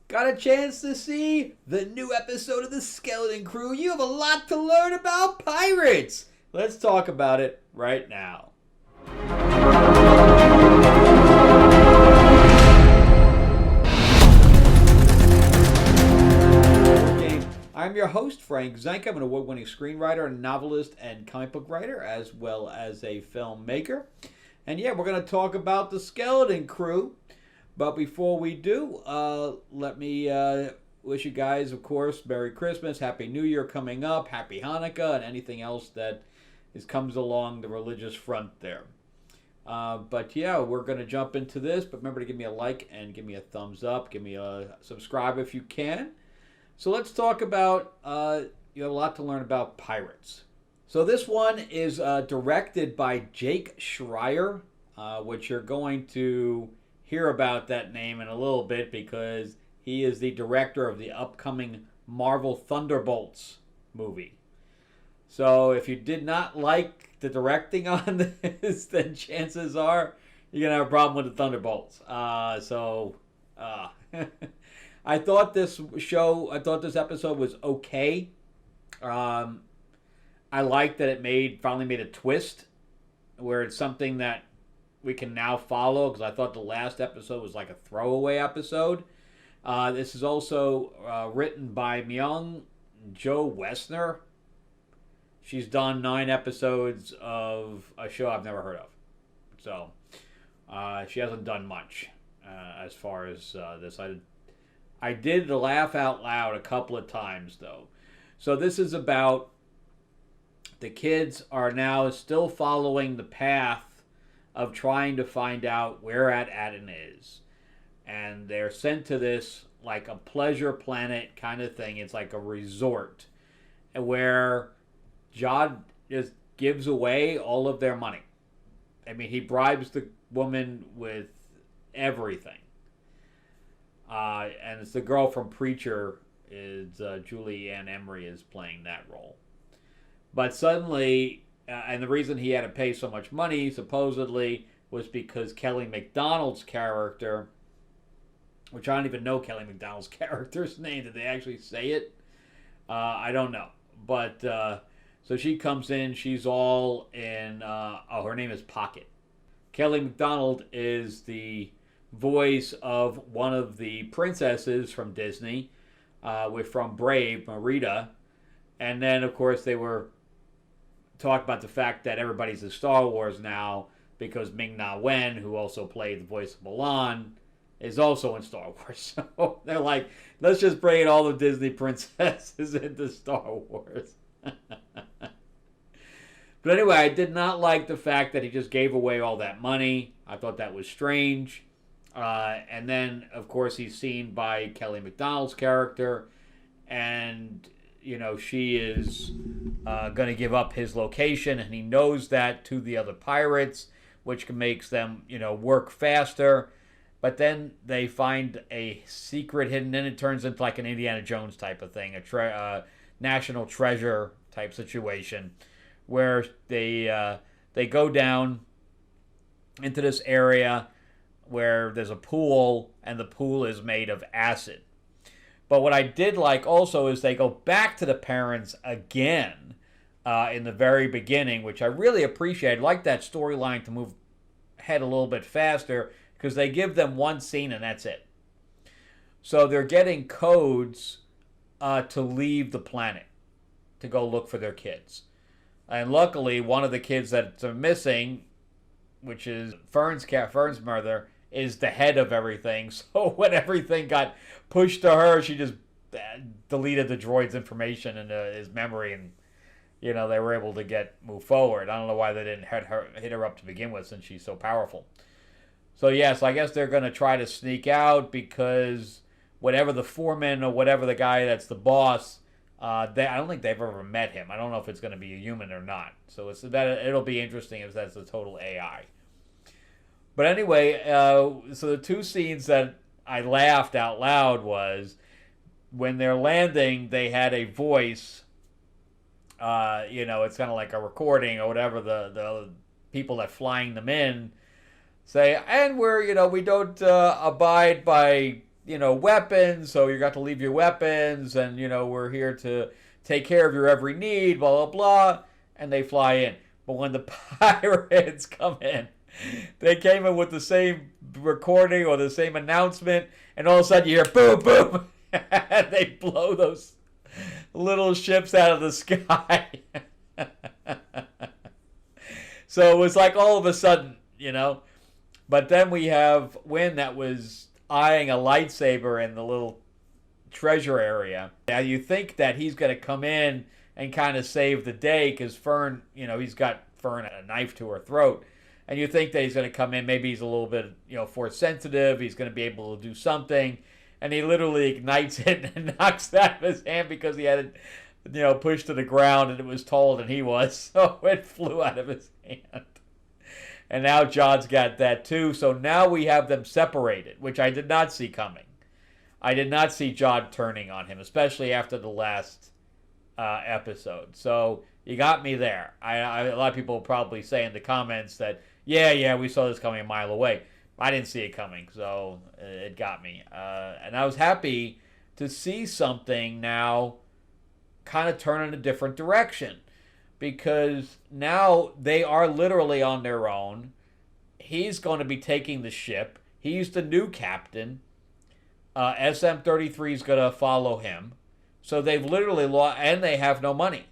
Got a chance to see the new episode of The Skeleton Crew? You have a lot to learn about pirates. Let's talk about it right now. I'm your host, Frank Zank. I'm an award-winning screenwriter, novelist, and comic book writer, as well as a filmmaker. And yeah, we're going to talk about The Skeleton Crew. But before we do, let me wish you guys, of course, Merry Christmas, Happy New Year coming up, Happy Hanukkah, and anything else that comes along the religious front there. But yeah, we're going to jump into this. But remember to give me a like and give me a thumbs up. Give me a subscribe if you can. So let's talk about, you have a lot to learn about pirates. So this one is directed by Jake Schreier, which you're going to hear about that name in a little bit because he is the director of the upcoming Marvel Thunderbolts movie. So if you did not like the directing on this, then chances are you're going to have a problem with the Thunderbolts. I thought this episode was okay. I like that it finally made a twist where it's something that we can now follow, because I thought the last episode was like a throwaway episode. This is also written by Myung Jo Westner. She's done 9 episodes of a show I've never heard of. So she hasn't done much as far as this. I did the laugh out loud a couple of times, though. So this is about the kids are now still following the path of trying to find out where Aden is. And they're sent to this, like a pleasure planet kind of thing. It's like a resort where Jude just gives away all of their money. I mean, he bribes the woman with everything. And it's the girl from Preacher, is Julie Ann Emery is playing that role. But suddenly, and the reason he had to pay so much money, supposedly, was because Kelly Macdonald's character, which I don't even know Kelly Macdonald's character's name. Did they actually say it? I don't know. But, so she comes in, she's all in, her name is Pocket. Kelly Macdonald is the voice of one of the princesses from Disney, from Brave, Merida. And then, of course, they were talking about the fact that everybody's in Star Wars now because Ming-Na Wen, who also played the voice of Mulan, is also in Star Wars. So they're like, let's just bring all the Disney princesses into Star Wars. But anyway, I did not like the fact that he just gave away all that money. I thought that was strange. And then, of course, he's seen by Kelly Macdonald's character, and, you know, she is going to give up his location, and he knows that to the other pirates, which makes them, you know, work faster. But then they find a secret hidden, and it turns into like an Indiana Jones type of thing, a national treasure type situation, where they go down into this area where there's a pool, and the pool is made of acid. But what I did like also is they go back to the parents again in the very beginning, which I really appreciate. I'd like that storyline to move ahead a little bit faster, because they give them one scene and that's it. So they're getting codes to leave the planet, to go look for their kids. And luckily, one of the kids that are missing, which is Fern's mother, is the head of everything. So when everything got pushed to her, she just deleted the droid's information into his memory, and, you know, they were able to move forward. I don't know why they didn't hit her up to begin with, since she's so powerful. So yes, I guess they're going to try to sneak out, because whatever the foreman or whatever the guy that's the boss, I don't think they've ever met him. I don't know if it's going to be a human or not. So it'll be interesting if that's a total AI. But anyway, so the two scenes that I laughed out loud was when they're landing, they had a voice. It's kind of like a recording or whatever. The people that flying them in say, and we don't abide by weapons, so you got to leave your weapons, and, we're here to take care of your every need, blah, blah, blah. And they fly in. But when the pirates come in, they came in with the same recording or the same announcement, and all of a sudden you hear boom, boom, and they blow those little ships out of the sky. So it was like all of a sudden. But then we have Wynn that was eyeing a lightsaber in the little treasure area. Now you think that he's going to come in and kind of save the day because Fern, he's got Fern a knife to her throat. And you think that he's going to come in, maybe he's a little bit, force sensitive, he's going to be able to do something. And he literally ignites it and knocks it out of his hand because he had it, pushed to the ground and it was taller than he was. So it flew out of his hand. And now John's got that too. So now we have them separated, which I did not see coming. I did not see John turning on him, especially after the last episode. So you got me there. A lot of people will probably say in the comments that, yeah, we saw this coming a mile away. I didn't see it coming, so it got me. And I was happy to see something now kind of turn in a different direction. Because now they are literally on their own. He's going to be taking the ship. He's the new captain. SM-33 is going to follow him. So they've literally lost, and they have no money.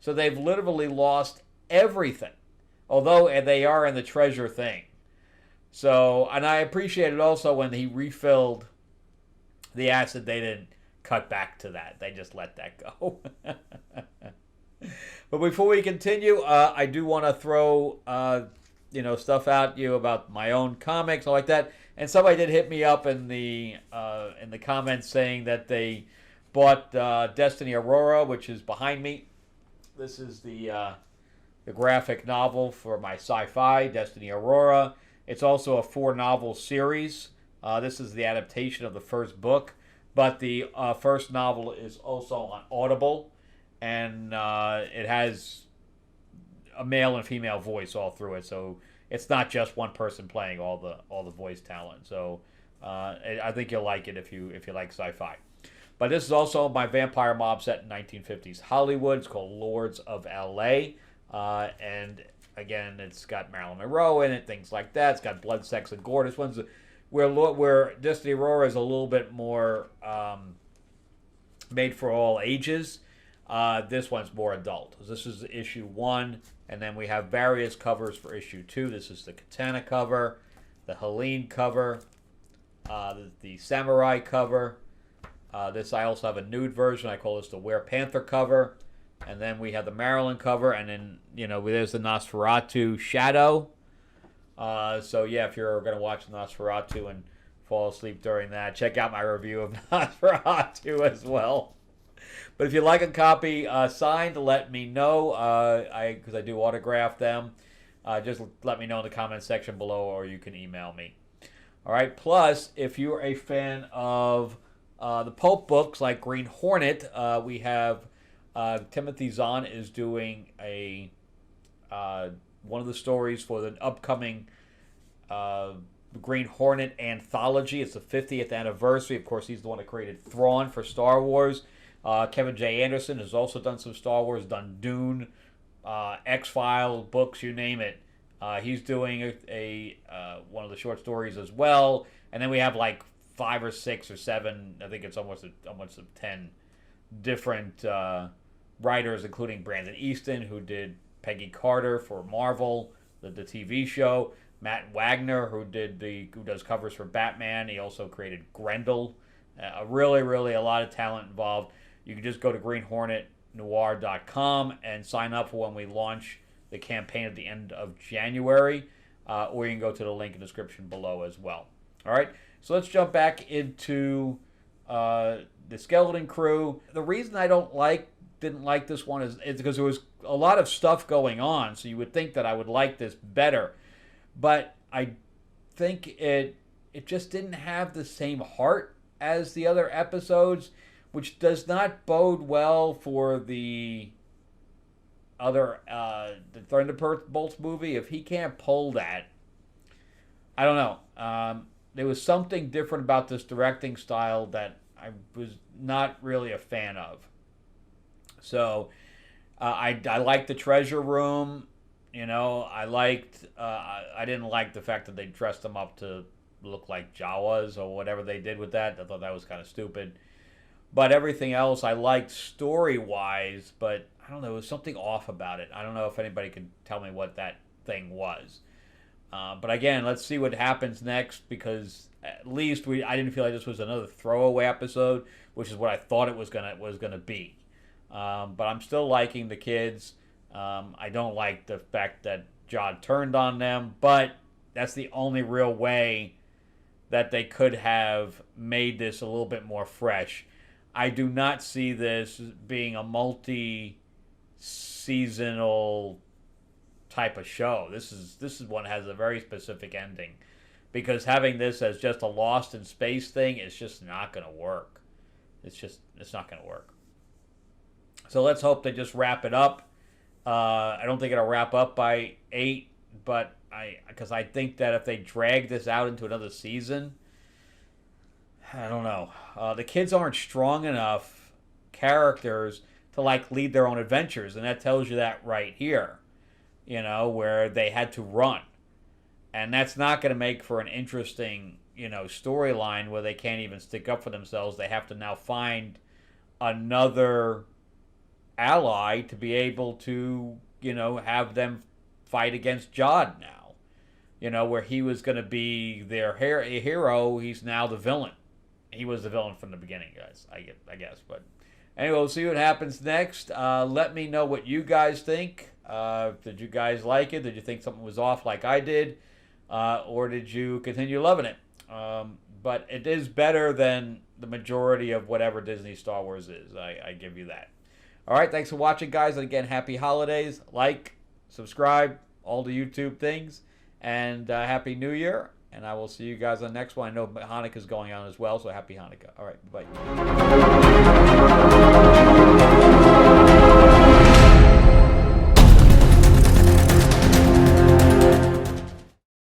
So they've literally lost everything. Although they are in the treasure thing. So, and I appreciated also when he refilled the acid, they didn't cut back to that. They just let that go. But before we continue, I do want to throw, stuff at you about my own comics, all like that. And somebody did hit me up in the comments saying that they bought Destiny Aurora, which is behind me. This is the graphic novel for my sci-fi, Destiny Aurora. It's also a 4-novel series. This is the adaptation of the first book, but the first novel is also on Audible. And it has a male and female voice all through it, so it's not just one person playing all the voice talent. So I think you'll like it if you like sci-fi. But this is also my vampire mob set in 1950s Hollywood. It's called Lords of L.A. And again, it's got Marilyn Monroe in it, things like that. It's got blood, sex, and gore. This one's where Destiny Aurora is a little bit more made for all ages. This one's more adult. This is issue 1, and then we have various covers for issue 2. This is the Katana cover, the Helene cover, the Samurai cover. This I also have a nude version. I call this the Were Panther cover. And then we have the Maryland cover, and then, there's the Nosferatu Shadow. So, yeah, if you're going to watch Nosferatu and fall asleep during that, check out my review of Nosferatu as well. But if you'd like a copy signed, let me know, because I do autograph them. Just let me know in the comments section below, or you can email me. All right. Plus, if you're a fan of the pulp books like Green Hornet, we have Timothy Zahn is doing one of the stories for the upcoming Green Hornet anthology. It's the 50th anniversary. Of course, he's the one that created Thrawn for Star Wars. Kevin J. Anderson has also done some Star Wars, done Dune, X-Files books, you name it. He's doing a one of the short stories as well. And then we have like 5 or 6 or 7, I think it's almost 10 different writers, including Brandon Easton, who did Peggy Carter for Marvel, the TV show. Matt Wagner, who does covers for Batman. He also created Grendel. Really, really a lot of talent involved. You can just go to greenhornetnoir.com and sign up for when we launch the campaign at the end of January, or you can go to the link in the description below as well. All right, so let's jump back into the Skeleton Crew. The reason I didn't like this one is because there was a lot of stuff going on, so you would think that I would like this better, but I think it just didn't have the same heart as the other episodes, which does not bode well for the other the Thunderbolts movie. If he can't pull that, I don't know. there was something different about this directing style that I was not really a fan of. So I liked the treasure room. You know, I didn't like the fact that they dressed them up to look like Jawas or whatever they did with that. I thought that was kind of stupid. But everything else I liked story wise, but I don't know, there was something off about it. I don't know if anybody could tell me what that thing was. But again, let's see what happens next, because at least I didn't feel like this was another throwaway episode, which is what I thought it was gonna be. But I'm still liking the kids. I don't like the fact that Jude turned on them, but that's the only real way that they could have made this a little bit more fresh. I do not see this being a multi-seasonal type of show. This is one that has a very specific ending, because having this as just a Lost in Space thing is just not going to work. It's not going to work. So let's hope they just wrap it up. I don't think it'll wrap up by 8, but because I think that if they drag this out into another season, I don't know. The kids aren't strong enough characters to like lead their own adventures, and that tells you that right here. You know, where they had to run, and that's not going to make for an interesting, you know, storyline where they can't even stick up for themselves. They have to now find another ally to be able to, you know, have them fight against Jude now. You know, where he was going to be their hero, he's now the villain. He was the villain from the beginning, guys, I guess. But anyway, we'll see what happens next. Let me know what you guys think. Did you guys like it? Did you think something was off like I did? Or did you continue loving it? But it is better than the majority of whatever Disney Star Wars is. I give you that. All right, thanks for watching, guys. And again, happy holidays. Like, subscribe, all the YouTube things. And Happy New Year. And I will see you guys on the next one. I know Hanukkah's going on as well, so happy Hanukkah. All right, bye.